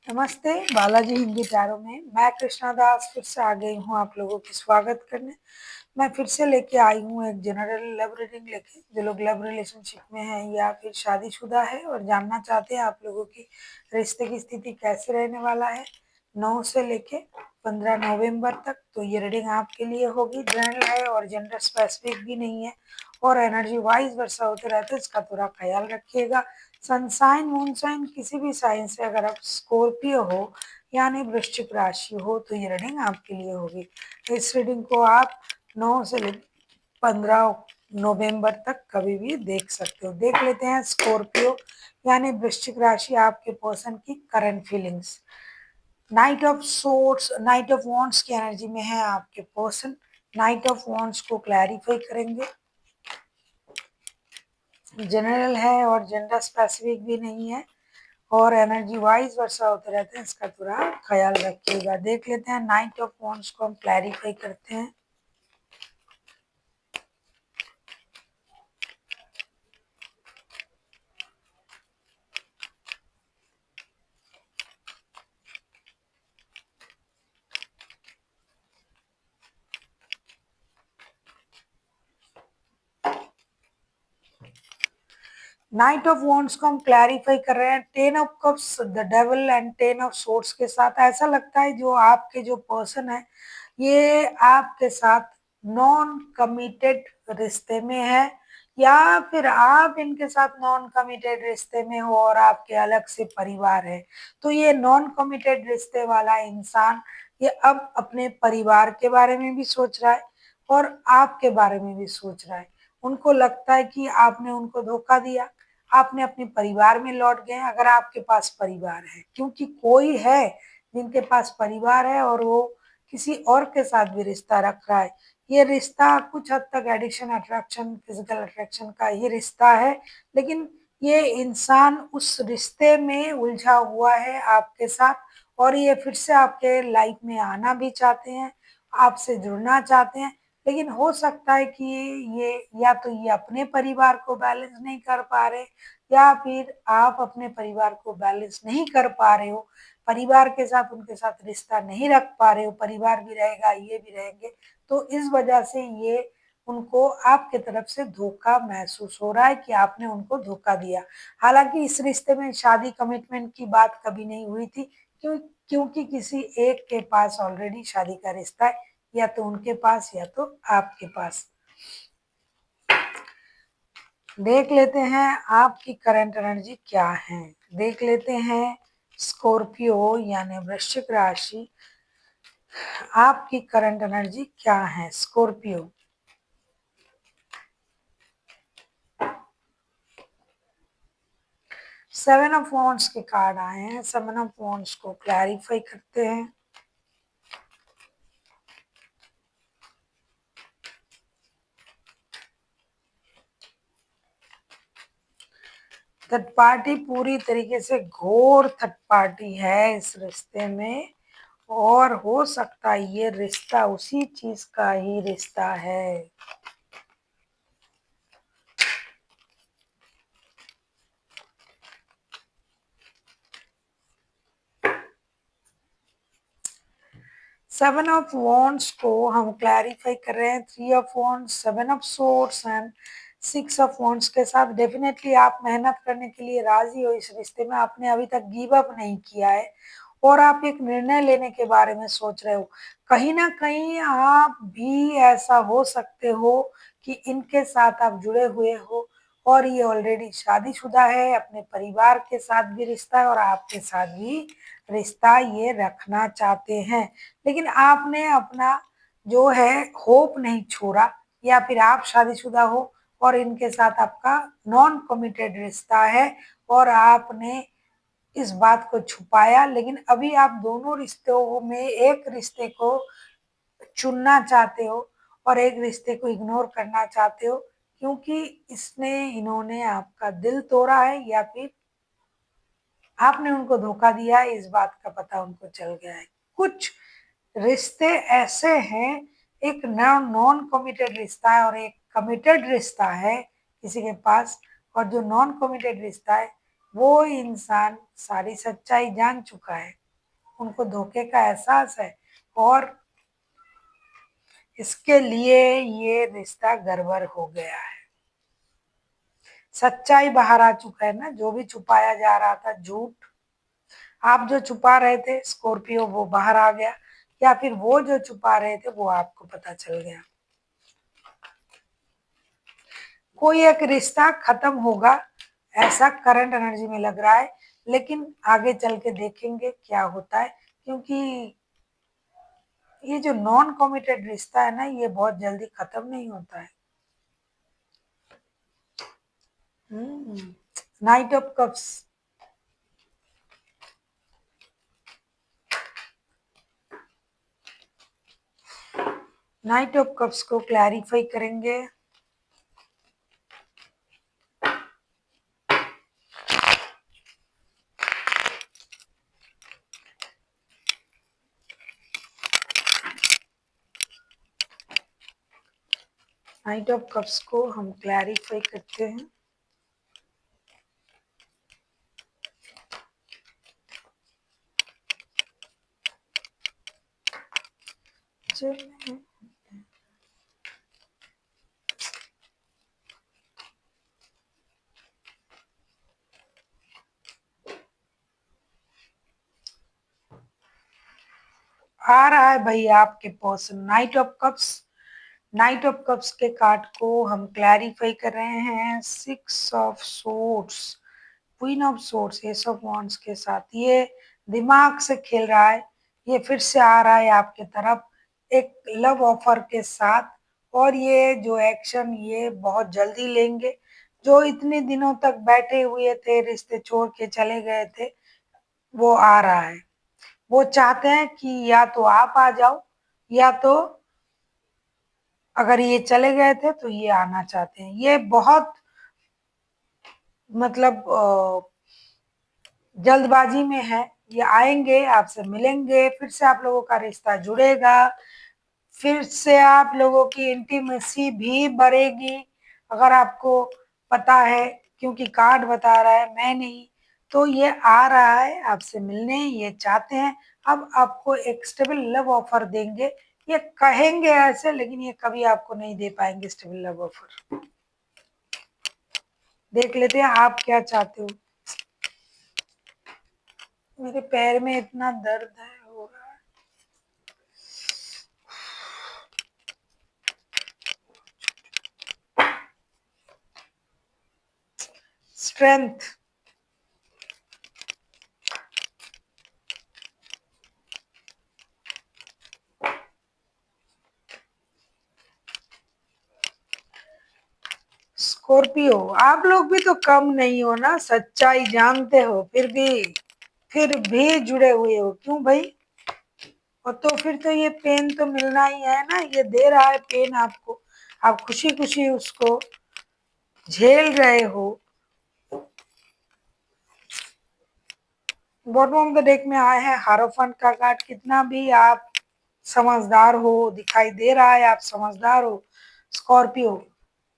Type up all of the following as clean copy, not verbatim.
नमस्ते, बालाजी हिंदी टैरो में मैं कृष्णा दास फिर से आ गई हूँ आप लोगों की स्वागत करने। मैं फिर से लेके आई हूँ एक जनरल लव रीडिंग लेके। जो लोग लव रिलेशनशिप में हैं या फिर शादीशुदा है और जानना चाहते हैं आप लोगों की रिश्ते की स्थिति कैसे रहने वाला है 9 से लेके 15 नवंबर तक, तो ये रीडिंग आपके लिए होगी। जनरल है और जेंडर स्पेसिफिक भी नहीं है और एनर्जी वाइज वर्षा होते रहते हैं, इसका थोड़ा ख्याल रखिएगा। सनसाइन मूनसाइन किसी भी साइन से अगर आप स्कॉर्पियो हो यानी वृश्चिक राशि हो तो ये रीडिंग आपके लिए होगी। इस रीडिंग को आप 9 से 15 नवंबर तक कभी भी देख सकते हो। देख लेते हैं स्कॉर्पियो यानी वृश्चिक राशि आपके पर्सन की current feelings. Night of sorts, night of wands की एनर्जी में है आपके पर्सन। नाइट ऑफ वॉन्ड्स को क्लैरिफाई करेंगे। जनरल है और जेंडर स्पेसिफिक भी नहीं है और एनर्जी वाइज वर्षा होते रहते हैं, इसका थोड़ा ख्याल रखिएगा। देख लेते हैं नाइट ऑफ वॉन्ड्स को हम क्लैरिफाई करते हैं। नाइट ऑफ वॉन्ड्स को हम क्लैरिफाई कर रहे हैं 10 of cups, the devil and 10 of swords के साथ। ऐसा लगता है जो आपके जो पर्सन है ये आपके साथ नॉन कमिटेड रिश्ते में है या फिर आप इनके साथ नॉन कमिटेड रिश्ते में हो और आपके अलग से परिवार है। तो ये नॉन कमिटेड रिश्ते वाला इंसान ये अब अपने परिवार के बारे में भी सोच रहा है और आपके बारे में भी सोच रहा है। उनको लगता है कि आपने उनको धोखा दिया, आपने अपने परिवार में लौट गए अगर आपके पास परिवार है, क्योंकि कोई है जिनके पास परिवार है और वो किसी और के साथ भी रिश्ता रख रहा है। ये रिश्ता कुछ हद तक एडिक्शन, अट्रैक्शन, फिजिकल अट्रैक्शन का ही रिश्ता है, लेकिन ये इंसान उस रिश्ते में उलझा हुआ है आपके साथ और ये फिर से आपके लाइफ में आना भी चाहते हैं, आपसे जुड़ना चाहते हैं। लेकिन हो सकता है कि ये या तो ये अपने परिवार को बैलेंस नहीं कर पा रहे या फिर आप अपने परिवार को बैलेंस नहीं कर पा रहे हो, परिवार के साथ उनके साथ रिश्ता नहीं रख पा रहे हो, परिवार भी रहेगा ये भी रहेंगे, तो इस वजह से ये उनको आपके तरफ से धोखा महसूस हो रहा है कि आपने उनको धोखा दिया। हालांकि इस रिश्ते में शादी कमिटमेंट की बात कभी नहीं हुई थी, क्योंकि किसी एक के पास ऑलरेडी शादी का रिश्ता है, या तो उनके पास या तो आपके पास। देख लेते हैं आपकी करंट एनर्जी क्या है। देख लेते हैं स्कॉर्पियो यानी वृश्चिक राशि, आपकी करंट एनर्जी क्या है स्कॉर्पियो। सेवन ऑफ वॉन्ड्स के कार्ड आए हैं। सेवन ऑफ वॉन्ड्स को क्लैरिफाई करते हैं। थर्ड पार्टी पूरी तरीके से घोर थर्ड पार्टी है इस रिश्ते में और हो सकता है ये रिश्ता उसी चीज का ही रिश्ता है। सेवन ऑफ वॉन्ड्स को हम क्लैरिफाई कर रहे हैं। Three of wands, seven of swords and six of wands के साथ। डेफिनेटली आप मेहनत करने के लिए राजी हो इस रिश्ते में, आपने अभी तक गिव अप नहीं किया है और आप एक निर्णय लेने के बारे में सोच रहे हो। कहीं ना कहीं आप भी ऐसा हो सकते हो कि इनके साथ आप जुड़े हुए हो और ये ऑलरेडी शादीशुदा है, अपने परिवार के साथ भी रिश्ता है और आपके साथ भी रिश्ता ये रखना चाहते हैं। लेकिन आपने अपना जो है होप नहीं छोड़ा, या फिर आप शादीशुदा हो और इनके साथ आपका नॉन कमिटेड रिश्ता है और आपने इस बात को छुपाया। लेकिन अभी आप दोनों रिश्तों में एक रिश्ते को चुनना चाहते हो और एक रिश्ते को इग्नोर करना चाहते हो, क्योंकि इसने इन्होंने आपका दिल तोड़ा है या फिर आपने उनको धोखा दिया है, इस बात का पता उनको चल गया है। कुछ रिश्ते ऐसे हैं, एक नॉन कमिटेड रिश्ता है और एक कमिटेड रिश्ता है किसी के पास, और जो नॉन कमिटेड रिश्ता है वो इंसान सारी सच्चाई जान चुका है, उनको धोखे का एहसास है और इसके लिए ये रिश्ता गड़बड़ हो गया है। सच्चाई बाहर आ चुका है ना, जो भी छुपाया जा रहा था झूठ, आप जो छुपा रहे थे स्कॉर्पियो वो बाहर आ गया, या फिर वो जो छुपा रहे थे वो आपको पता चल गया। कोई एक रिश्ता खत्म होगा ऐसा करंट एनर्जी में लग रहा है, लेकिन आगे चल के देखेंगे क्या होता है, क्योंकि ये जो नॉन कमिटेड रिश्ता है ना ये बहुत जल्दी खत्म नहीं होता है। Night of cups, night of cups को क्लैरिफाई करेंगे। नाइट ऑफ कप्स को हम क्लैरिफाई करते हैं। चलिए, आ रहा है भाई आपके person night of cups. Night of cups के कार्ड को हम क्लैरिफाई कर रहे हैं six of swords, queen of swords, S of wands के साथ। ये दिमाग से खेल रहा है, ये फिर से आ रहा है आपके तरफ एक लव ऑफर के साथ, और ये जो एक्शन ये बहुत जल्दी लेंगे। जो इतने दिनों तक बैठे हुए थे, रिश्ते छोड़ के चले गए थे, वो आ रहा है। वो चाहते हैं कि या तो आप आ जाओ, या तो अगर ये चले गए थे तो ये आना चाहते हैं। ये बहुत मतलब जल्दबाजी में है। ये आएंगे, आपसे मिलेंगे, फिर से आप लोगों का रिश्ता जुड़ेगा, फिर से आप लोगों की इंटीमेसी भी बढ़ेगी। अगर आपको पता है, क्योंकि कार्ड बता रहा है, मैं नहीं, तो ये आ रहा है आपसे मिलने, ये चाहते हैं। अब आपको एक स्टेबल लव ऑफर देंगे। ये कहेंगे ऐसे, लेकिन ये कभी आपको नहीं दे पाएंगे स्टेबल लव ऑफर। देख लेते हैं आप क्या चाहते हो। मेरे पैर में इतना दर्द है, हो रहा है। स्ट्रेंथ, स्कॉर्पियो, आप लोग भी तो कम नहीं हो ना, सच्चाई जानते हो, फिर भी जुड़े हुए हो, क्यों भाई? और तो फिर तो ये पेन तो मिलना ही है ना, ये दे रहा है पेन आपको, आप खुशी खुशी उसको झेल रहे हो। बॉटम ऑफ द डेक में आया है हारोफंट का कार्ड। कितना भी आप समझदार हो, दिखाई दे रहा है आप समझदार हो, Scorpio,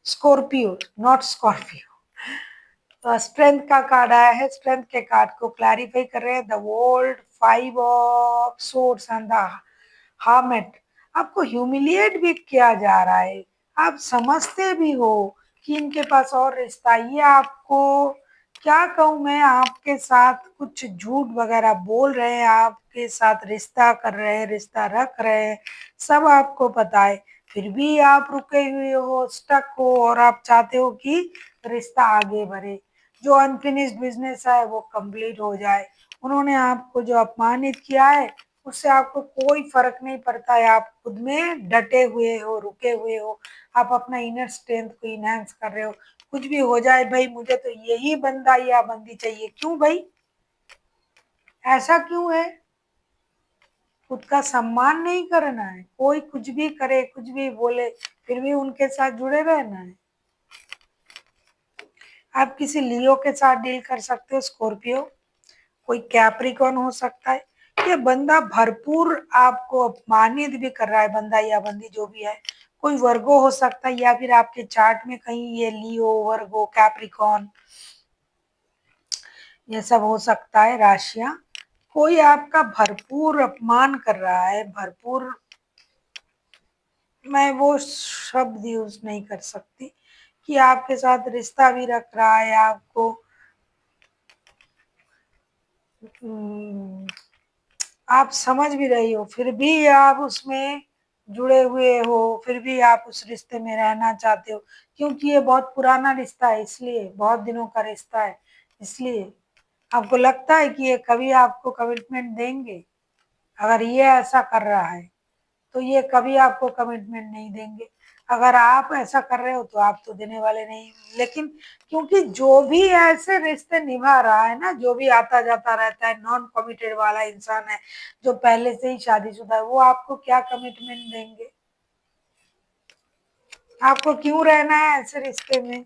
Scorpio not Scorpio. Strength का कार्ड आया है, स्ट्रेंथ के कार्ड को क्लैरिफाई कर रहे हैं the world, five of swords and the hermit. आपको ह्यूमिलिएट भी किया जा रहा है, आप समझते भी हो कि इनके पास और रिश्ता, ये आपको क्या कहूँ मैं, आपके साथ कुछ झूठ वगैरह बोल रहे हैं, आपके साथ रिश्ता कर रहे हैं, रिश्ता रख रहे हैं, सब आपको पता है, फिर भी आप रुके हुए हो, स्टक हो, और आप चाहते हो कि रिश्ता आगे बढ़े, जो अनफिनिश्ड बिजनेस है वो कंप्लीट हो जाए। उन्होंने आपको जो अपमानित किया है उससे आपको कोई फर्क नहीं पड़ता है, आप खुद में डटे हुए हो, रुके हुए हो, आप अपना इनर स्ट्रेंथ को इनहेंस कर रहे हो। कुछ भी हो जाए भाई, मुझे तो यही बंदा या बंदी चाहिए, क्यों भाई, ऐसा क्यों है? खुद का सम्मान नहीं करना है, कोई कुछ भी करे, कुछ भी बोले, फिर भी उनके साथ जुड़े रहना है। आप किसी लियो के साथ डील कर सकते हो, स्कॉर्पियो, कोई कैप्रिकॉन हो सकता है। ये बंदा भरपूर आपको अपमानित भी कर रहा है, बंदा या बंदी जो भी है, कोई वर्गो हो सकता है, या फिर आपके चार्ट में कहीं ये लियो, वर्गो, कैप्रिकॉन ये सब हो सकता है राशियां। कोई आपका भरपूर अपमान कर रहा है, भरपूर, मैं वो शब्द यूज नहीं कर सकती, कि आपके साथ रिश्ता भी रख रहा है आपको। हम्म, आप समझ भी रही हो, फिर भी आप उसमें जुड़े हुए हो, फिर भी आप उस रिश्ते में रहना चाहते हो, क्योंकि ये बहुत पुराना रिश्ता है, इसलिए बहुत दिनों का रिश्ता है, इसलिए आपको लगता है कि ये कभी आपको कमिटमेंट देंगे। अगर ये ऐसा कर रहा है तो ये कभी आपको कमिटमेंट नहीं देंगे। अगर आप ऐसा कर रहे हो तो आप तो देने वाले नहीं। लेकिन क्योंकि जो भी ऐसे रिश्ते निभा रहा है ना, जो भी आता जाता रहता है, नॉन कमिटेड वाला इंसान है, जो पहले से ही शादीशुदा है, वो आपको क्या कमिटमेंट देंगे? आपको क्यों रहना है ऐसे रिश्ते में?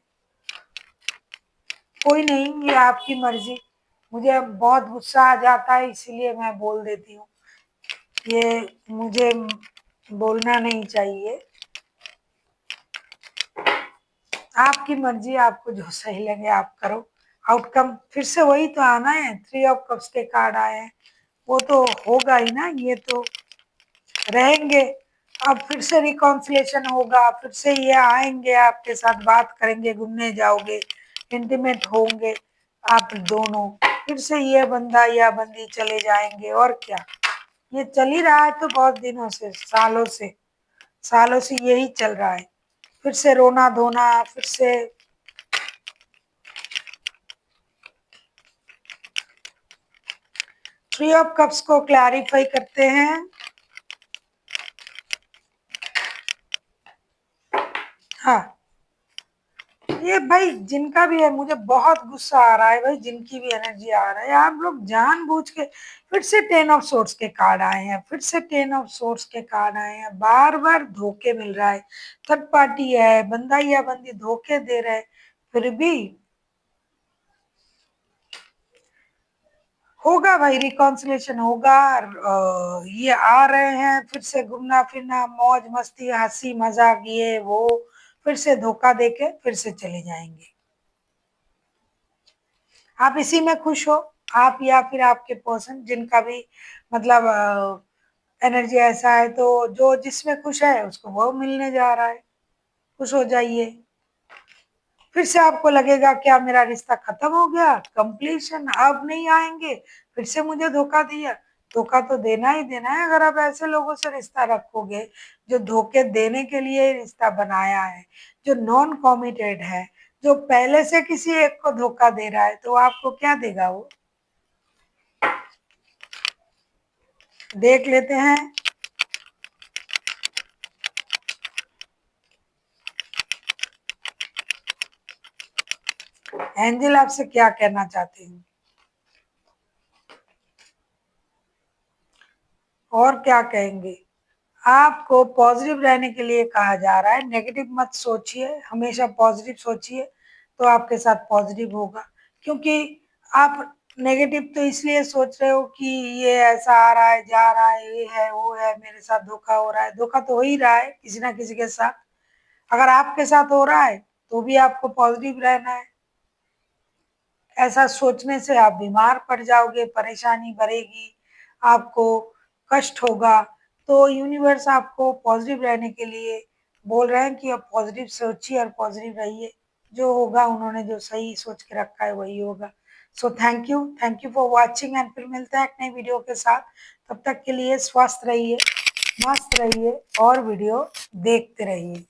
कोई नहीं, ये आपकी मर्जी। मुझे बहुत गुस्सा आ जाता है, इसीलिए मैं बोल देती हूँ। ये मुझे बोलना नहीं चाहिए। आपकी मर्जी, आपको जो सही लगे आप करो। आउटकम फिर से वही तो आना है, 3 ऑफ कप्स के कार्ड आए हैं, वो तो होगा ही ना, ये तो रहेंगे। अब फिर से रिकॉन्सिलेशन होगा, फिर से ये आएंगे, आपके साथ बात करेंगे, घूमने जाओगे, इंटीमेट होंगे आप दोनों, फिर से ये बंदा या बंदी चले जाएंगे, और क्या। ये चल ही रहा है तो बहुत दिनों से, सालों से यही चल रहा है। फिर से रोना धोना, फिर से। 3 ऑफ कप्स को क्लैरिफाई करते हैं। हाँ, ये भाई जिनका भी है, मुझे बहुत गुस्सा आ रहा है भाई, जिनकी भी एनर्जी आ रहा है, आप लोग जानबूझ के। फिर से 10 ऑफ सोर्ट्स के कार्ड आए हैं, फिर से 10 ऑफ सोर्ट्स के कार्ड आए हैं, बार बार धोखे मिल रहा है। थर्ड पार्टी है, बंदा या बंदी धोखे दे रहे, फिर भी होगा भाई, रिकॉन्सिलेशन होगा। ये आ रहे हैं, फिर से घूमना फिरना, मौज मस्ती, हंसी मजाक, ये वो, फिर से धोखा देके फिर से चले जाएंगे। आप इसी में खुश हो, आप या फिर आपके पर्सन, जिनका भी मतलब एनर्जी ऐसा है, तो जो जिसमें खुश है उसको वो मिलने जा रहा है, खुश हो जाइए। फिर से आपको लगेगा क्या मेरा रिश्ता खत्म हो गया, कंप्लीशन, अब नहीं आएंगे, फिर से मुझे धोखा दिया। धोखा तो देना ही देना है, अगर आप ऐसे लोगों से रिश्ता रखोगे, जो धोखे देने के लिए रिश्ता बनाया है, जो नॉन कॉमिटेड है, जो पहले से किसी एक को धोखा दे रहा है, तो आपको क्या देगा वो? देख लेते हैं। एंजल आपसे क्या कहना चाहते हैं, और क्या कहेंगे? आपको पॉजिटिव रहने के लिए कहा जा रहा है, नेगेटिव मत सोचिए, हमेशा पॉजिटिव सोचिए, तो आपके साथ पॉजिटिव होगा। क्योंकि आप नेगेटिव तो इसलिए सोच रहे हो कि ये ऐसा आ रहा है, जा रहा है, ये है वो है, मेरे साथ धोखा हो रहा है। धोखा तो हो ही रहा है किसी ना किसी के साथ। अगर आपके साथ हो रहा है तो भी आपको पॉजिटिव रहना है। ऐसा सोचने से आप बीमार पड़ जाओगे, परेशानी बढ़ेगी, आपको कष्ट होगा। तो यूनिवर्स आपको पॉजिटिव रहने के लिए बोल रहे हैं कि आप पॉजिटिव सोचिए और पॉजिटिव रहिए। जो होगा, उन्होंने जो सही सोच के रखा है वही होगा। So thank you for watching, and फिर मिलते हैं एक नई वीडियो के साथ। तब तक के लिए स्वस्थ रहिए, मस्त रहिए और वीडियो देखते रहिए।